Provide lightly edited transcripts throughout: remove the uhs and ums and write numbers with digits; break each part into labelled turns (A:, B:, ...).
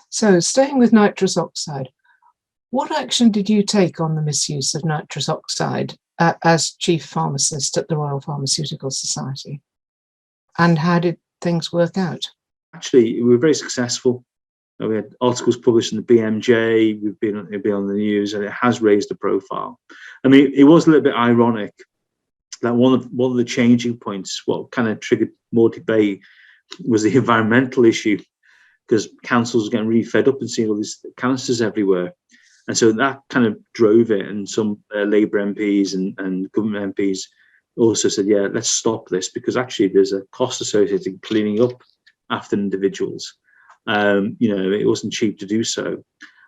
A: So, staying with nitrous oxide, what action did you take on the misuse of nitrous oxide as chief pharmacist at the Royal Pharmaceutical Society? And how did things work out?
B: Actually, we were very successful. We had articles published in the BMJ, we've been on the news, and it has raised the profile. I mean, it was a little bit ironic that one of the changing points, what kind of triggered more debate, was the environmental issue, because councils were getting really fed up and seeing all these canisters everywhere. And so that kind of drove it, and some Labour MPs and government MPs also said, yeah, let's stop this, because actually there's a cost associated with cleaning up after individuals. It wasn't cheap to do so.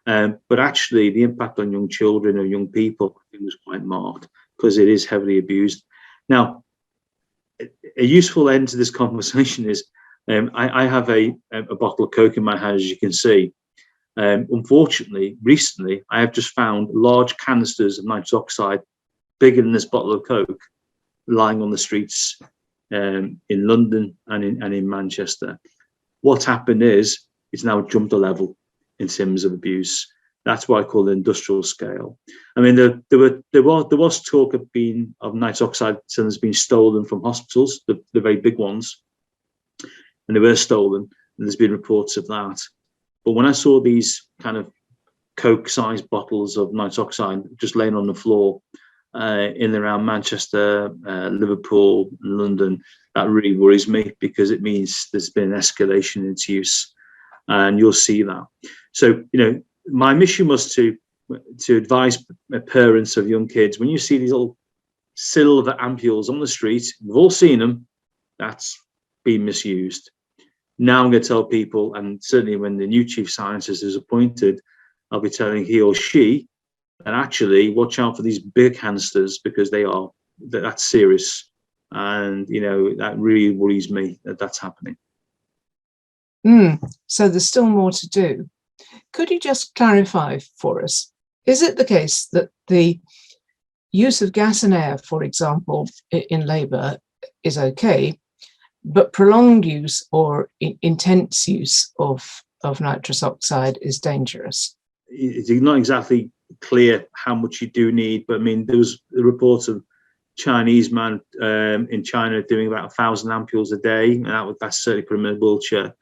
B: But actually the impact on young children or young people, I think, was quite marked, because it is heavily abused. Now, a useful end to this conversation is, I have a bottle of Coke in my hand, as you can see. Unfortunately, recently, I have just found large canisters of nitrous oxide, bigger than this bottle of Coke, lying on the streets in London and in Manchester. What's happened is it's now jumped a level in terms of abuse. That's what I call the industrial scale. I mean, there was talk of nitrous oxide cylinders being stolen from hospitals, the very big ones, and they were stolen, and there's been reports of that. But when I saw these kind of Coke-sized bottles of nitrous oxide just laying on the floor in and around Manchester, Liverpool, London, that really worries me, because it means there's been an escalation in its use, and you'll see that. So, my mission was to advise parents of young kids, when you see these little silver ampules on the street, we've all seen them, that's been misused. Now I'm going to tell people, and certainly when the new chief scientist is appointed, I'll be telling he or she, and actually watch out for these big canisters, because that's serious. And, that really worries me that that's happening.
A: So there's still more to do. Could you just clarify for us, is it the case that the use of gas and air, for example, in labour is okay, but prolonged use or intense use of nitrous oxide is dangerous?
B: It's not exactly clear how much you do need, but I mean, there was a report of Chinese man in China doing about 1,000 ampules a day, and that's certainly put him in a wheelchair.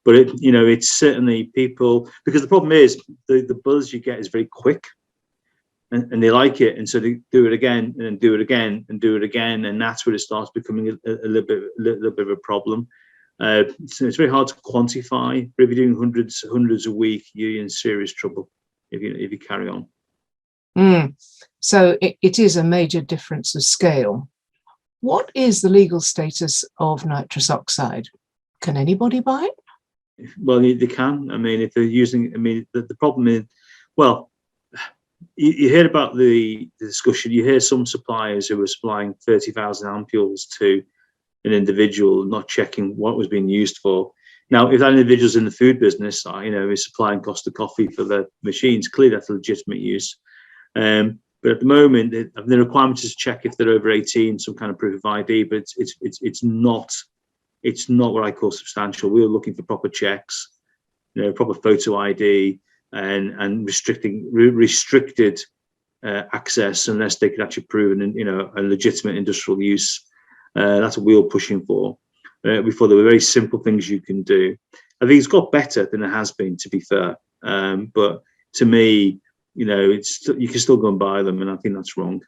B: But it's certainly people, because the problem is the buzz you get is very quick, and they like it, and so they do it again and then do it again and do it again, and that's where it starts becoming a little bit of a problem. So it's very hard to quantify, but if you're doing hundreds a week, you're in serious trouble if you carry on.
A: So it is a major difference of scale. What is the legal status of nitrous oxide? Can anybody buy it?
B: Well, they can. I mean, if they're using, the problem is, well, you hear about the discussion. You hear some suppliers who were supplying 30,000 ampules to an individual, not checking what was being used for. Now, if that individual's in the food business, is supplying Costa Coffee for their machines, clearly that's a legitimate use. But at the moment, the requirement is to check if they're over 18, some kind of proof of ID. But it's not what I call substantial. We were looking for proper checks, proper photo ID, and restricted access unless they could actually prove a legitimate industrial use. That's what we were pushing for. We thought there were very simple things you can do. I think it's got better than it has been, to be fair. But to me, you can still go and buy them, and I think that's wrong.